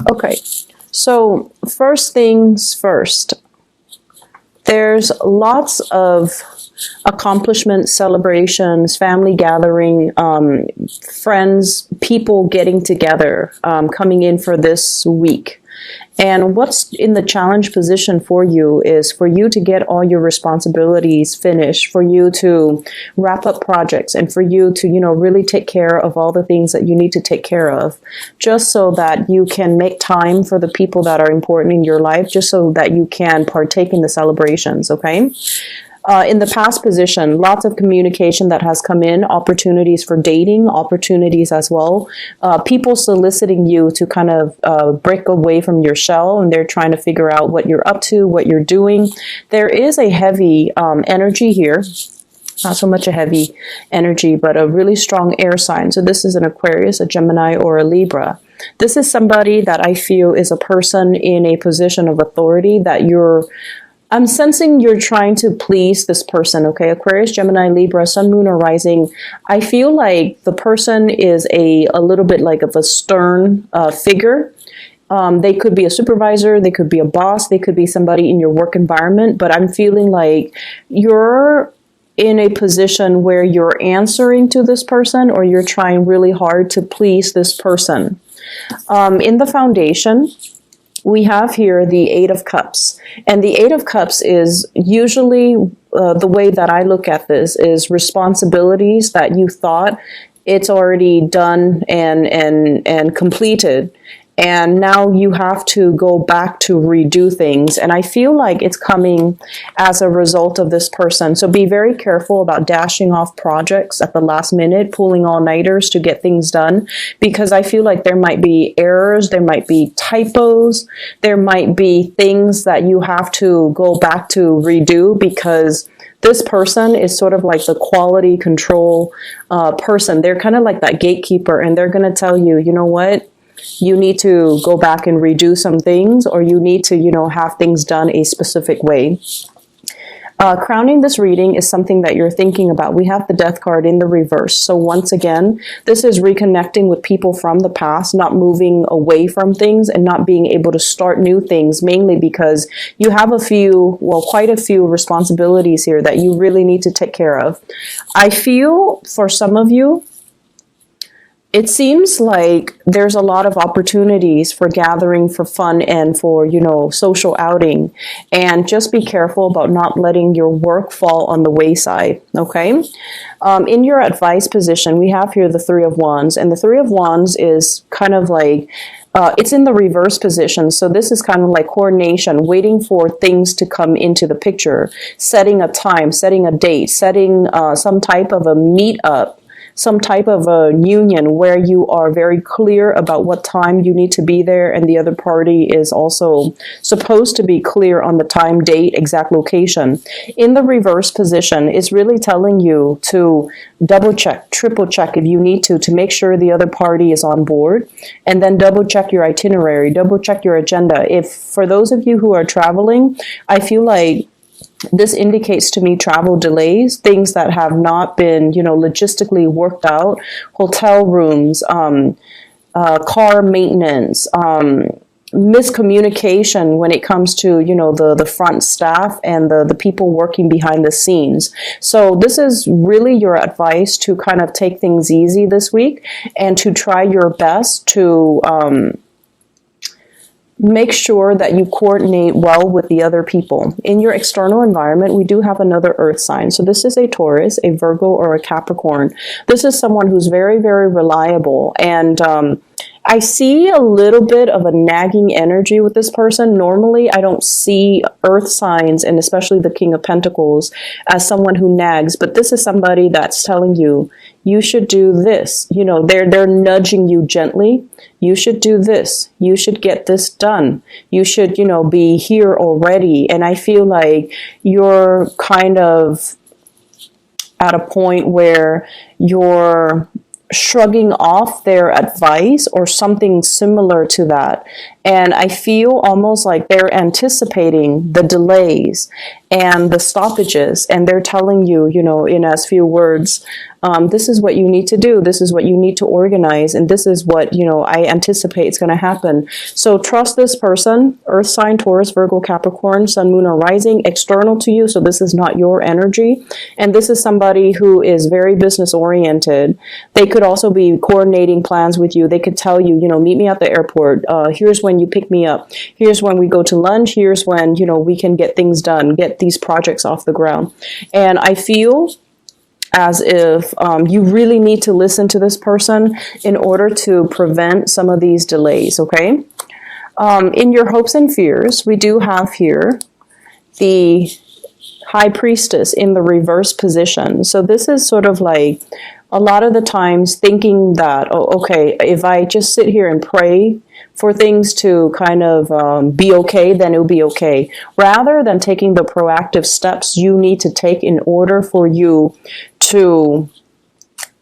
Okay, so first things first, there's lots of accomplishments, celebrations, family gathering, friends, people getting together, coming in for this week. And what's in the challenge position for you is for you to get all your responsibilities finished, for you to wrap up projects, and for you to, really take care of all the things that you need to take care of, just so that you can make time for the people that are important in your life, just so that you can partake in the celebrations, okay? In the past position, lots of communication that has come in, opportunities for dating, opportunities as well. People soliciting you to kind of break away from your shell, and they're trying to figure out what you're up to, what you're doing. There is a heavy energy here. Not so much a heavy energy, but a really strong air sign. So this is an Aquarius, a Gemini, or a Libra. This is somebody that I feel is a person in a position of authority that I'm sensing you're trying to please this person, okay? Aquarius, Gemini, Libra, Sun, Moon, or Rising. I feel like the person is a little bit like of a stern figure. They could be a supervisor, they could be a boss, they could be somebody in your work environment, but I'm feeling like you're in a position where you're answering to this person, or you're trying really hard to please this person. In the foundation, we have here the Eight of Cups. And the Eight of Cups is usually, the way that I look at this is responsibilities that you thought it's already done and completed. And now you have to go back to redo things. And I feel like it's coming as a result of this person. So be very careful about dashing off projects at the last minute, pulling all-nighters to get things done, because I feel like there might be errors, there might be typos, there might be things that you have to go back to redo, because this person is sort of like the quality control person. They're kind of like that gatekeeper, and they're going to tell you, you know what? You need to go back and redo some things, or you need to, have things done a specific way. Crowning this reading is something that you're thinking about. We have the Death card in the reverse. So once again, this is reconnecting with people from the past, not moving away from things and not being able to start new things, mainly because you have quite a few responsibilities here that you really need to take care of. I feel for some of you, it seems like there's a lot of opportunities for gathering, for fun, and for, social outing. And just be careful about not letting your work fall on the wayside, okay? In your advice position, we have here the Three of Wands. And the Three of Wands is kind of like, it's in the reverse position. So this is kind of like coordination, waiting for things to come into the picture, setting a time, setting a date, setting some type of a meet-up, some type of a union where you are very clear about what time you need to be there, and the other party is also supposed to be clear on the time, date, exact location. In the reverse position, it's really telling you to double check, triple check if you need to make sure the other party is on board, and then double check your itinerary, double check your agenda. If for those of you who are traveling, I feel like this indicates to me travel delays, things that have not been, logistically worked out, hotel rooms, car maintenance, miscommunication when it comes to, the front staff and the people working behind the scenes. So this is really your advice to kind of take things easy this week and to try your best to make sure that you coordinate well with the other people. In your external environment, we do have another earth sign. So this is a Taurus, a Virgo, or a Capricorn. This is someone who's very, very reliable. And I see a little bit of a nagging energy with this person. Normally, I don't see earth signs, and especially the King of Pentacles, as someone who nags. But this is somebody that's telling you, you should do this. They're nudging you gently. You should do this. You should get this done. You should, be here already. And I feel like you're kind of at a point where you're shrugging off their advice or something similar to that. And I feel almost like they're anticipating the delays and the stoppages, and they're telling you, you know, in as few words, this is what you need to do, this is what you need to organize, and this is what, you know, I anticipate is going to happen. So trust this person, Earth sign, Taurus, Virgo, Capricorn, Sun, Moon, or Rising, external to you, so this is not your energy. And this is somebody who is very business oriented. They could also be coordinating plans with you. They could tell you, you know, meet me at the airport. Here's when you pick me up. Here's when we go to lunch. Here's when, you know, we can get things done, get these projects off the ground. And I feel as if you really need to listen to this person in order to prevent some of these delays, okay? In your hopes and fears, we do have here the High Priestess in the reverse position. So this is sort of like a lot of the times thinking that, oh, okay, if I just sit here and pray for things to kind of be okay, then it'll be okay. Rather than taking the proactive steps you need to take in order for you to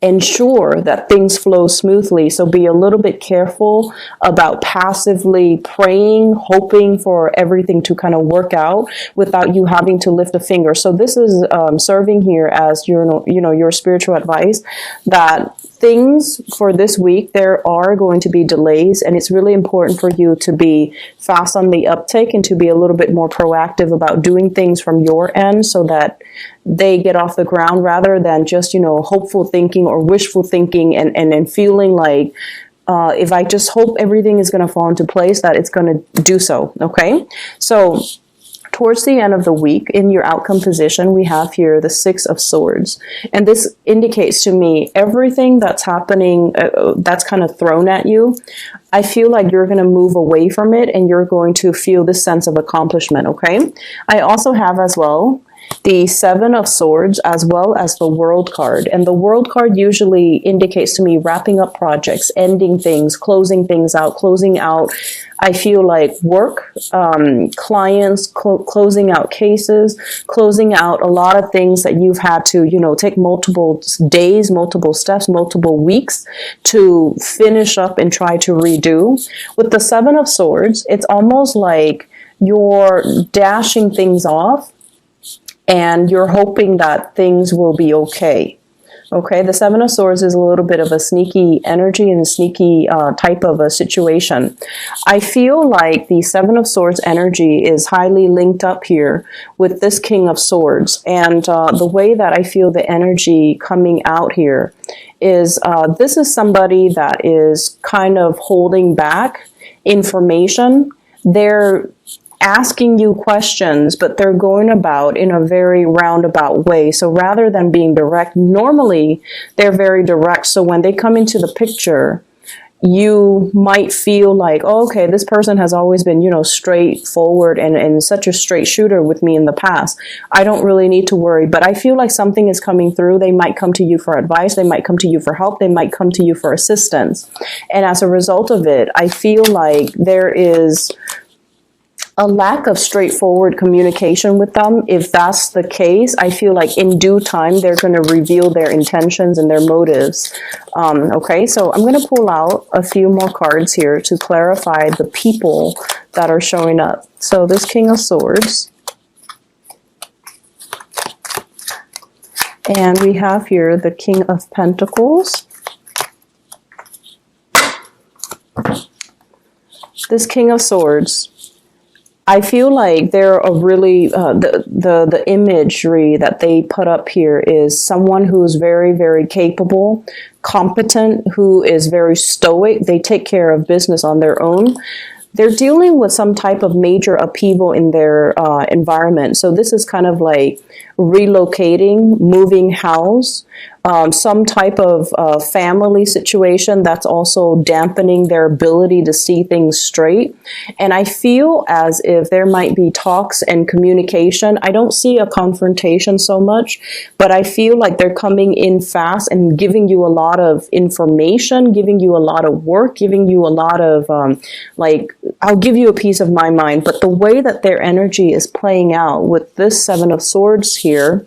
ensure that things flow smoothly. So be a little bit careful about passively praying, hoping for everything to kind of work out without you having to lift a finger. So this is serving here as your spiritual advice that things for this week, there are going to be delays, and it's really important for you to be fast on the uptake and to be a little bit more proactive about doing things from your end so that they get off the ground, rather than just, you know, hopeful thinking or wishful thinking and feeling like if I just hope everything is going to fall into place, that it's going to do so. Okay, so towards the end of the week, in your outcome position, we have here the Six of Swords. And this indicates to me everything that's happening, that's kind of thrown at you, I feel like you're going to move away from it and you're going to feel this sense of accomplishment, okay? I also have as well the Seven of Swords as well as the World card. And the World card usually indicates to me wrapping up projects, ending things, closing things out, closing out, I feel like work, clients, closing out cases, closing out a lot of things that you've had to, you know, take multiple days, multiple steps, multiple weeks to finish up and try to redo. With the Seven of Swords, it's almost like you're dashing things off and you're hoping that things will be okay. Okay, the Seven of Swords is a little bit of a sneaky energy and a sneaky type of a situation. I feel like the Seven of Swords energy is highly linked up here with this King of Swords. And the way that I feel the energy coming out here is this is somebody that is kind of holding back information. They're asking you questions, but they're going about in a very roundabout way. So rather than being direct, normally they're very direct. So when they come into the picture, you might feel like, oh, okay, this person has always been, you know, straightforward and such a straight shooter with me in the past. I don't really need to worry, but I feel like something is coming through. They might come to you for advice. They might come to you for help. They might come to you for assistance. And as a result of it, I feel like there is a lack of straightforward communication with them. If that's the case, I feel like in due time, they're going to reveal their intentions and their motives. Okay, so I'm going to pull out a few more cards here to clarify the people that are showing up. So this King of Swords. And we have here the King of Pentacles. This King of Swords, I feel like they're a really, the imagery that they put up here is someone who's very, very capable, competent, who is very stoic. They take care of business on their own. They're dealing with some type of major upheaval in their environment. So this is kind of like relocating, moving house, some type of family situation that's also dampening their ability to see things straight. And I feel as if there might be talks and communication. I don't see a confrontation so much, but I feel like they're coming in fast and giving you a lot of information, giving you a lot of work, giving you a lot of like, I'll give you a piece of my mind. But the way that their energy is playing out with this Seven of Swords here,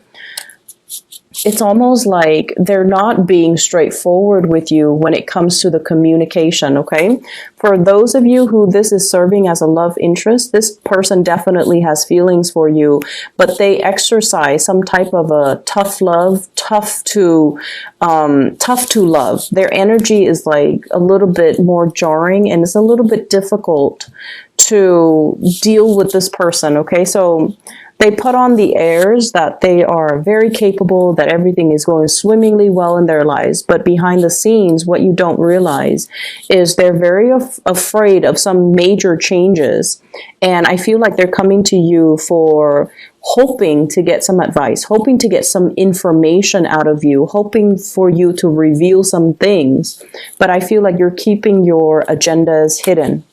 it's almost like they're not being straightforward with you when it comes to the communication, okay? For those of you who this is serving as a love interest, this person definitely has feelings for you, but they exercise some type of a tough love, tough to love. Their energy is like a little bit more jarring, and it's a little bit difficult to deal with this person, okay? So they put on the airs that they are very capable, that everything is going swimmingly well in their lives. But behind the scenes, what you don't realize is they're very afraid of some major changes. And I feel like they're coming to you for hoping to get some advice, hoping to get some information out of you, hoping for you to reveal some things. But I feel like you're keeping your agendas hidden.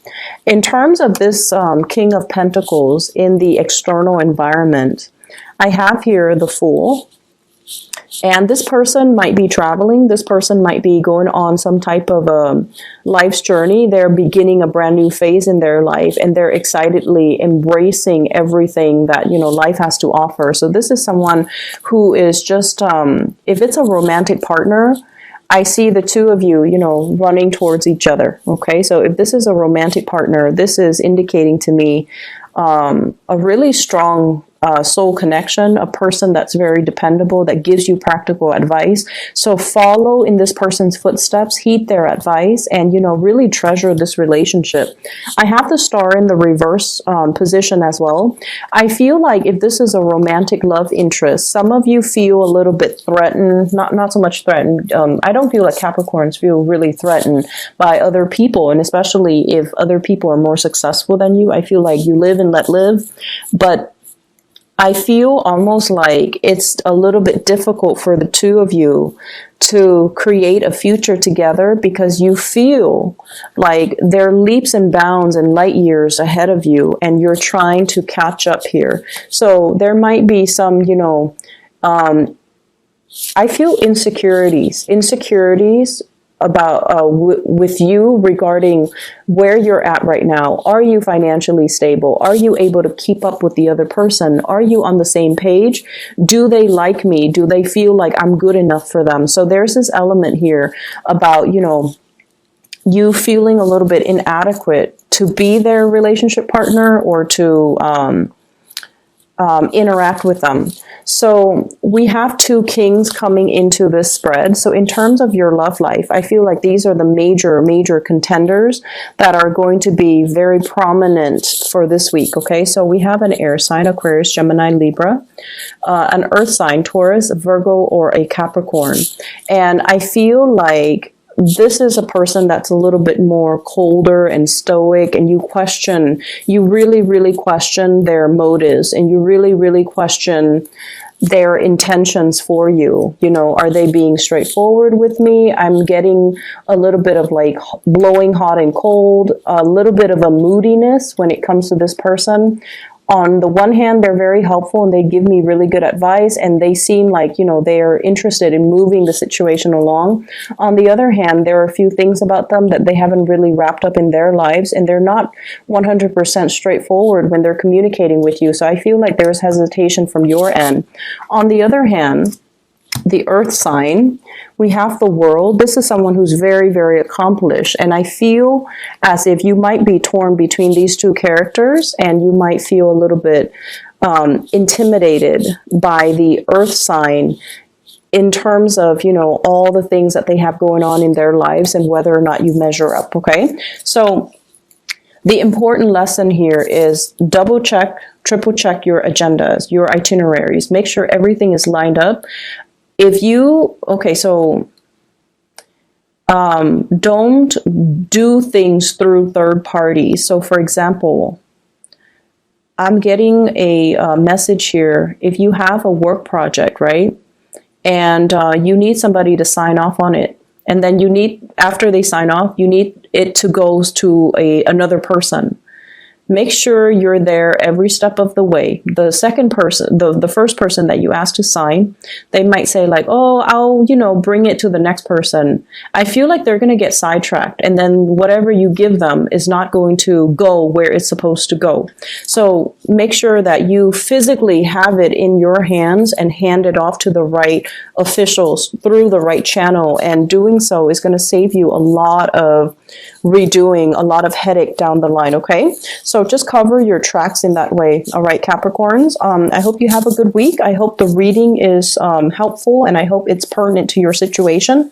In terms of this King of Pentacles in the external environment, I have here the Fool. And this person might be traveling. This person might be going on some type of a life's journey. They're beginning a brand new phase in their life, and they're excitedly embracing everything that, you know, life has to offer. So this is someone who is just, if it's a romantic partner, I see the two of you, you know, running towards each other. Okay, so if this is a romantic partner, this is indicating to me a really strong soul connection, a person that's very dependable, that gives you practical advice. So follow in this person's footsteps, heed their advice, and, you know, really treasure this relationship. I have the Star in the reverse position as well. I feel like if this is a romantic love interest, some of you feel a little bit threatened, not so much threatened. I don't feel like Capricorns feel really threatened by other people, and especially if other people are more successful than you. I feel like you live and let live, but I feel almost like it's a little bit difficult for the two of you to create a future together because you feel like they're leaps and bounds and light years ahead of you, and you're trying to catch up here. So there might be some, you know, I feel insecurities about with you regarding where you're at right now. Are you financially stable? Are you able to keep up with the other person? Are you on the same page? Do they like me? Do they feel like I'm good enough for them? So there's this element here about, you know, you feeling a little bit inadequate to be their relationship partner or to interact with them. So we have two kings coming into this spread. So in terms of your love life, I feel like these are the major contenders that are going to be very prominent for this week. Okay, so we have an air sign, Aquarius, Gemini, Libra, an earth sign, Taurus, Virgo, or a Capricorn. And I feel like this is a person that's a little bit more colder and stoic, and you really question their motives, and you really question their intentions for you. You know, are they being straightforward with me? I'm getting a little bit of like blowing hot and cold, a little bit of a moodiness when it comes to this person. On the one hand, they're very helpful and they give me really good advice, and they seem like, you know, they're interested in moving the situation along. On the other hand, there are a few things about them that they haven't really wrapped up in their lives, and they're not 100% straightforward when they're communicating with you. So I feel like there's hesitation from your end. On the other hand, the earth sign, we have the World. This is someone who's very accomplished, and I feel as if you might be torn between these two characters, and you might feel a little bit intimidated by the earth sign in terms of, you know, all the things that they have going on in their lives and whether or not you measure up. Okay, so the important lesson here is double check, triple check your agendas, your itineraries. Make sure everything is lined up. If you, okay, so don't do things through third parties. So for example, I'm getting a message here. If you have a work project, right, and you need somebody to sign off on it, and then you need, after they sign off, you need it to go to another person. make sure you're there every step of the way. The second person, the first person that you ask to sign, they might say like, oh, I'll, you know, bring it to the next person. I feel like they're going to get sidetracked, and then whatever you give them is not going to go where it's supposed to go. So make sure that you physically have it in your hands and hand it off to the right officials through the right channel. And doing so is going to save you a lot of redoing, a lot of headache down the line. Okay, so just cover your tracks in that way. All right, Capricorns, I hope you have a good week. I hope the reading is helpful, and I hope it's pertinent to your situation.